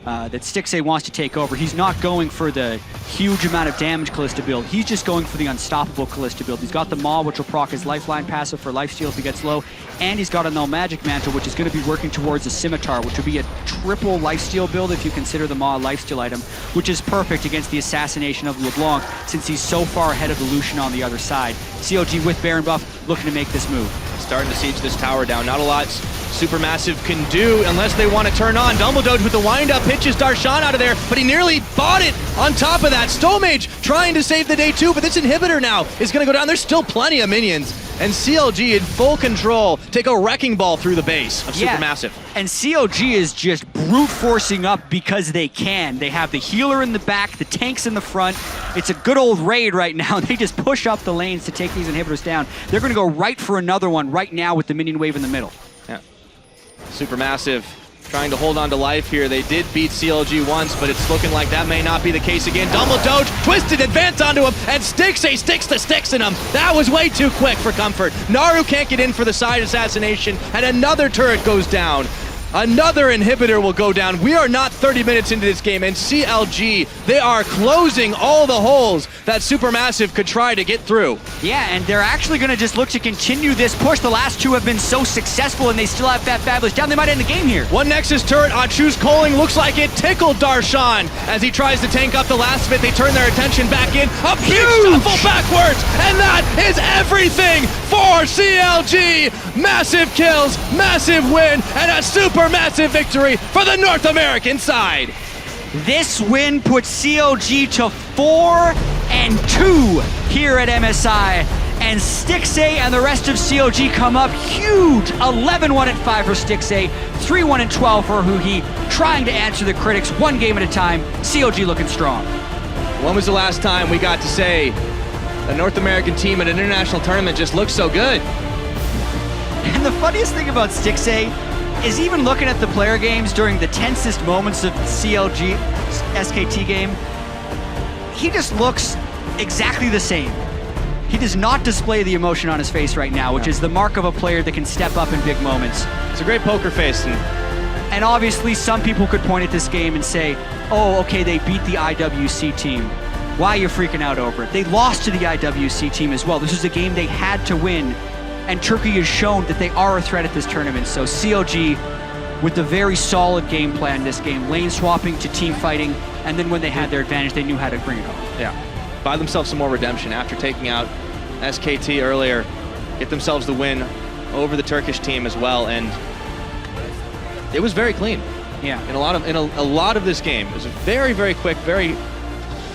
that Stixxay wants to take over. He's not going for the huge amount of damage Callista build. He's just going for the unstoppable Callista build. He's got the Maw, which will proc his lifeline passive for lifesteal if he gets low, and he's got a Null Magic Mantle, which is going to be working towards a Scimitar, which would be a triple lifesteal build if you consider the Maw a lifesteal item, which is perfect against the assassination of LeBlanc since he's so far ahead of the Lucian on the other side. CLG with Baron buff looking to make this move. Starting to siege this tower down. Not a lot Supermassive can do unless they want to turn on. Dumbledore with the wind-up pitches Darshan out of there, but he nearly bought it on top of that. Stowmage trying to save the day too, but this inhibitor now is going to go down. There's still plenty of minions, and CLG in full control take a wrecking ball through the base of Supermassive. And CLG is just brute forcing up because they can. They have the healer in the back, the tanks in the front. It's a good old raid right now. They just push up the lanes to take these inhibitors down. They're going to go right for another one right now with the minion wave in the middle. Yeah. Supermassive trying to hold on to life here. They did beat CLG once, but it's looking like that may not be the case again. Double doge, twisted advance onto him, and Stixxay sticks the sticks in him. That was way too quick for comfort. Naru can't get in for the side assassination, and another turret goes down. Another inhibitor will go down. We are not 30 minutes into this game, and CLG, they are closing all the holes that Supermassive could try to get through. Yeah, and they're actually going to just look to continue this push. The last two have been so successful, and they still have that Fabulous down. They might end the game here. One Nexus turret on Chu's Calling looks like it tickled Darshan as he tries to tank up the last of it. They turn their attention back in. A big shuffle backwards, and that is everything for CLG. Massive kills, massive win, and a Supermassive victory for the North American side. This win puts CLG to 4-2 here at MSI, and Stixxay and the rest of CLG come up huge. 11-1-5 for Stixxay, 3-1-12 for Huhi, trying to answer the critics one game at a time. CLG looking strong. When was the last time we got to say a North American team at an international tournament just looks so good? And the funniest thing about Stixxay is even looking at the player games during the tensest moments of CLG SKT game, he just looks exactly the same. He does not display the emotion on his face right now, which is the mark of a player that can step up in big moments. It's a great poker face. And obviously some people could point at this game and say, oh, okay, they beat the IWC team. Why are you freaking out over it? They lost to the IWC team as well. This is a game they had to win. And Turkey has shown that they are a threat at this tournament. So CLG, with a very solid game plan this game, lane swapping to team fighting, and then when they had their advantage, they knew how to bring it home. Yeah, buy themselves some more redemption after taking out SKT earlier, get themselves the win over the Turkish team as well, and it was very clean. Yeah. In a lot of this game, it was a very, very quick, very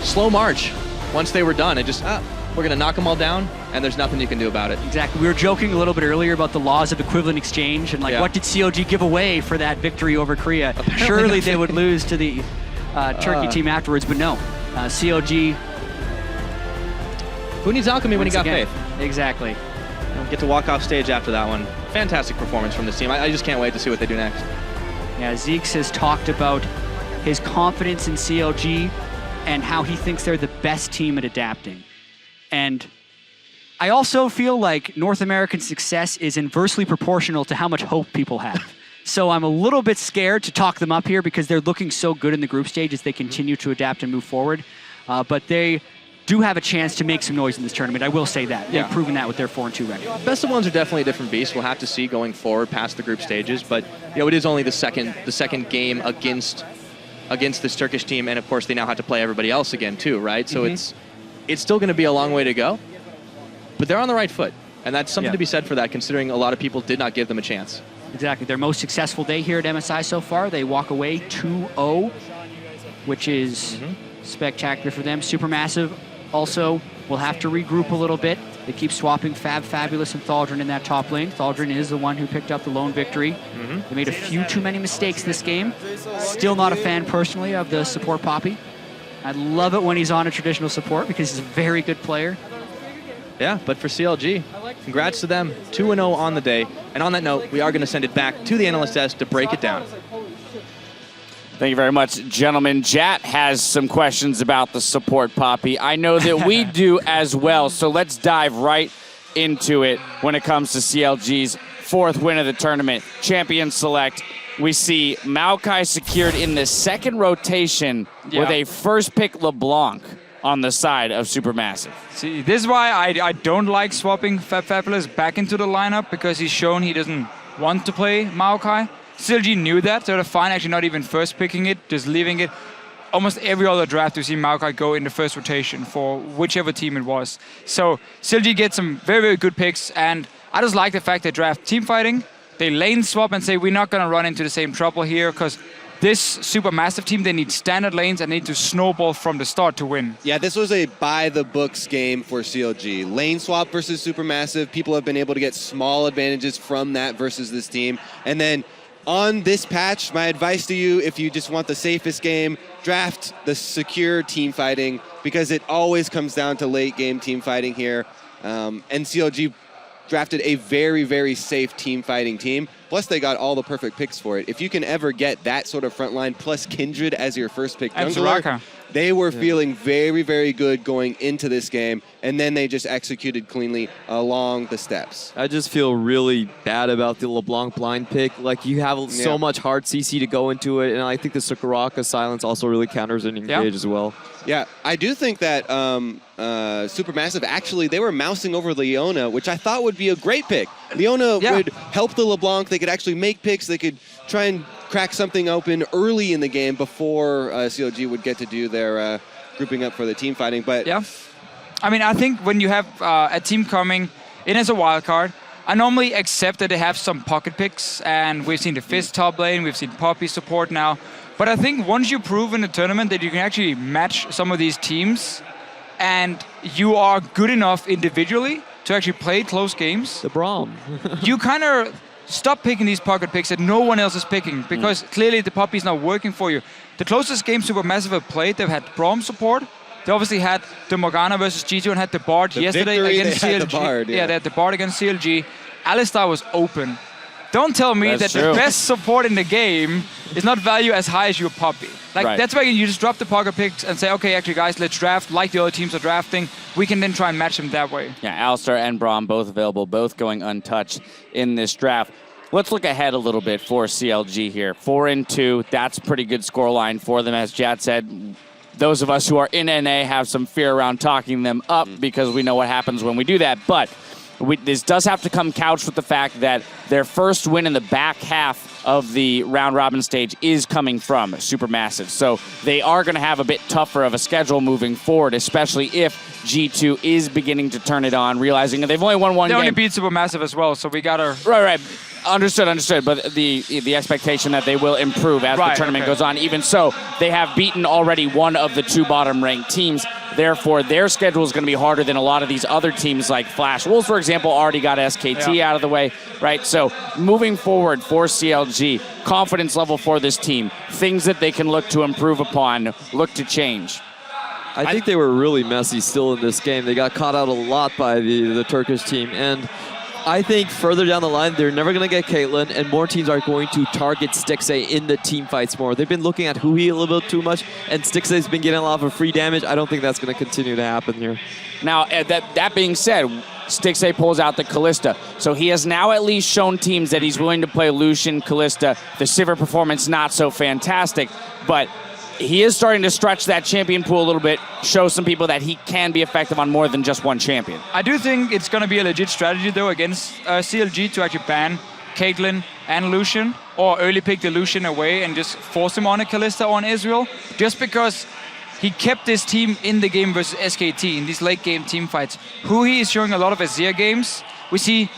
slow march. Once they were done, it just, we're gonna knock them all down, and there's nothing you can do about it. Exactly. We were joking a little bit earlier about the laws of equivalent exchange and what did CLG give away for that victory over Korea? Apparently Surely they would lose to the Turkey team afterwards, but no. CLG. Who needs alchemy when you got faith? Exactly. Get to walk off stage after that one. Fantastic performance from this team. I just can't wait to see what they do next. Yeah, Zeeks has talked about his confidence in CLG and how he thinks they're the best team at adapting. And I also feel like North American success is inversely proportional to how much hope people have. So I'm a little bit scared to talk them up here because they're looking so good in the group stage as they continue to adapt and move forward. But they do have a chance to make some noise in this tournament. I will say that. They've proven that with their 4-2 record. Best of ones are definitely a different beast. We'll have to see going forward past the group stages. But it is only the second game against this Turkish team, and of course they now have to play everybody else again too, right? So it's still going to be a long way to go. But they're on the right foot, and that's something to be said for that, considering a lot of people did not give them a chance. Exactly. Their most successful day here at MSI so far. They walk away 2-0, which is spectacular for them. Supermassive also will have to regroup a little bit. They keep swapping Fabulous and Thaldrin in that top lane. Thaldrin is the one who picked up the lone victory. They made a few too many mistakes this game. Still not a fan personally of the support Poppy. I love it when he's on a traditional support because he's a very good player. Yeah, but for CLG, congrats to them. 2-0 on the day. And on that note, we are going to send it back to the analyst desk to break it down. Thank you very much, gentlemen. Jat has some questions about the support Poppy. I know that we do as well, so let's dive right into it when it comes to CLG's fourth win of the tournament. Champion select. We see Maokai secured in the second rotation with a first pick LeBlanc on the side of SuperMassive. See, this is why I don't like swapping Fabulous back into the lineup, because he's shown he doesn't want to play Maokai. CLG knew that, so they're fine actually not even first picking it, just leaving it. Almost every other draft you see Maokai go in the first rotation for whichever team it was. So CLG gets some very, very good picks, and I just like the fact they draft team fighting. They lane swap and say we're not going to run into the same trouble here, because this SuperMassive team, they need standard lanes and need to snowball from the start to win. Yeah, this was a by-the-books game for CLG. Lane swap versus SuperMassive. People have been able to get small advantages from that versus this team. And then on this patch, my advice to you, if you just want the safest game, draft the secure team fighting, because it always comes down to late game team fighting here. And CLG drafted a very, very safe team fighting team. Plus, they got all the perfect picks for it. If you can ever get that sort of front line plus Kindred as your first pick jungler, they were feeling very, very good going into this game, and then they just executed cleanly along the steps. I just feel really bad about the LeBlanc blind pick. Like, you have so much hard CC to go into it, and I think the Sakuraka silence also really counters an engage as well. Yeah, I do think that SuperMassive, actually, they were mousing over Leona, which I thought would be a great pick. Leona would help the LeBlanc. They could actually make picks. They could try and crack something open early in the game before CLG would get to do their grouping up for the team fighting. But yeah, I mean, I think when you have a team coming in as a wild card, I normally accept that they have some pocket picks, and we've seen the Fizz top lane, we've seen Poppy support now. But I think once you prove in the tournament that you can actually match some of these teams, and you are good enough individually to actually play close games, the Braum. you kind of stop picking these pocket picks that no one else is picking, because clearly the Poppy is not working for you. The closest game SuperMassive have played, they've had Braum support. They obviously had the Morgana versus G2 and had the Bard yesterday against CLG. The Bard, they had the Bard against CLG. Alistar was open. Don't tell me that the best support in the game is not value as high as your Poppy. Like, that's why you just drop the pocket picks and say, okay, actually, guys, let's draft like the other teams are drafting. We can then try and match them that way. Yeah, Alistar and Braum both available, both going untouched in this draft. Let's look ahead a little bit for CLG here. 4-2, that's a pretty good scoreline for them. As Jad said, those of us who are in NA have some fear around talking them up because we know what happens when we do that. But this does have to come couched with the fact that their first win in the back half of the round-robin stage is coming from SuperMassive. So they are going to have a bit tougher of a schedule moving forward, especially if G2 is beginning to turn it on, realizing that they've only won one game. They only beat SuperMassive as well, so we got to... Right. Understood. But the expectation that they will improve as the tournament goes on. Even so, they have beaten already one of the two bottom-ranked teams. Therefore, their schedule is going to be harder than a lot of these other teams like Flash Wolves, for example, already got SKT out of the way, right? So moving forward for CLG, confidence level for this team, things that they can look to improve upon, look to change. I think they were really messy still in this game. They got caught out a lot by the Turkish team, and I think further down the line, they're never going to get Caitlyn, and more teams are going to target Stixxay in the team fights more. They've been looking at Hui a little bit too much, and Stixxay's been getting a lot of free damage. I don't think that's going to continue to happen here. Now, that being said, Stixxay pulls out the Kalista. So he has now at least shown teams that he's willing to play Lucian, Kalista. The Sivir performance not so fantastic, but he is starting to stretch that champion pool a little bit, show some people that he can be effective on more than just one champion. I do think it's going to be a legit strategy, though, against CLG to actually ban Caitlyn and Lucian, or early pick the Lucian away and just force him on a Kalista or an Israel, just because he kept this team in the game versus SKT in these late game team fights. Hui is showing a lot of Azir games. We see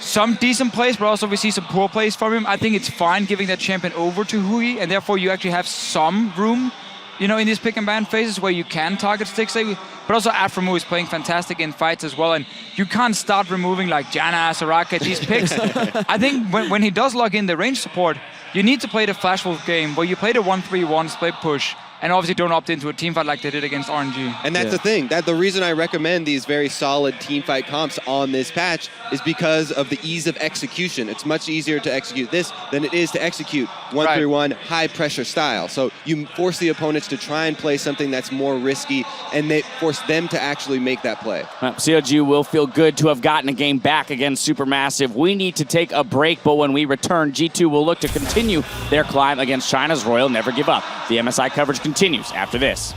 some decent plays, but also we see some poor plays from him. I think it's fine giving that champion over to Hui, and therefore you actually have some room, you know, in these pick and ban phases where you can target Stixxay, but also Aframu is playing fantastic in fights as well, and you can't start removing like Janna, Soraka, these picks. I think when he does log in the range support, you need to play the Flash Wolf game where you play the 1-3-1 split push, and obviously don't opt into a team fight like they did against RNG. And that's the thing. The reason I recommend these very solid team fight comps on this patch is because of the ease of execution. It's much easier to execute this than it is to execute 1-3-1 high pressure style. So you force the opponents to try and play something that's more risky, and they force them to actually make that play. CLG will feel good to have gotten a game back against Supermassive. We need to take a break, but when we return, G2 will look to continue their climb against China's Royal Never Give Up. The MSI coverage continues after this.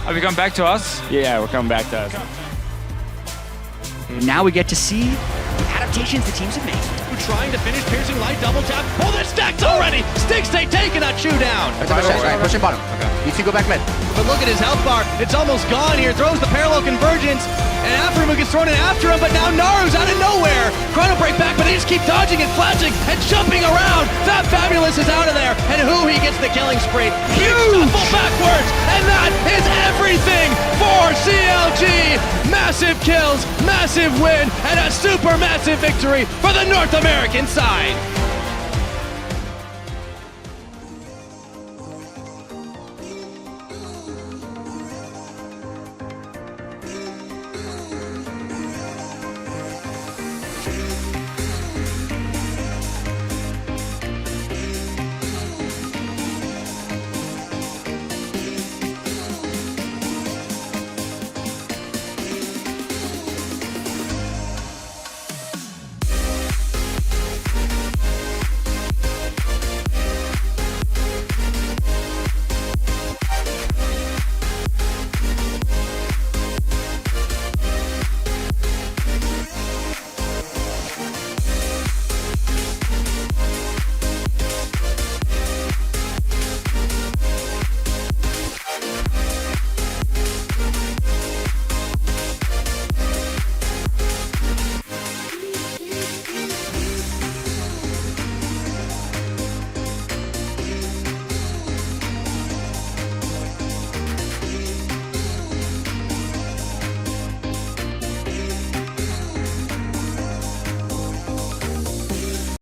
Are we coming back to us? Yeah, we're coming back to us. Now we get to see the adaptations the teams have made. Trying to finish, piercing light, double tap. Oh, they're stacked already! Stixay taking a chew down. Pushing bottom. You two go back mid. But look at his health bar. It's almost gone here. Throws the parallel convergence. And Afremu gets thrown in after him, but now Naru's out of nowhere. Chrono break back, but they just keep dodging and flashing and jumping around. Fab Fabulous is out of there, and he gets the killing spree. Huge shuffle backwards, and that is everything for CLG. Massive kills, massive win, and a super massive victory for the North American side.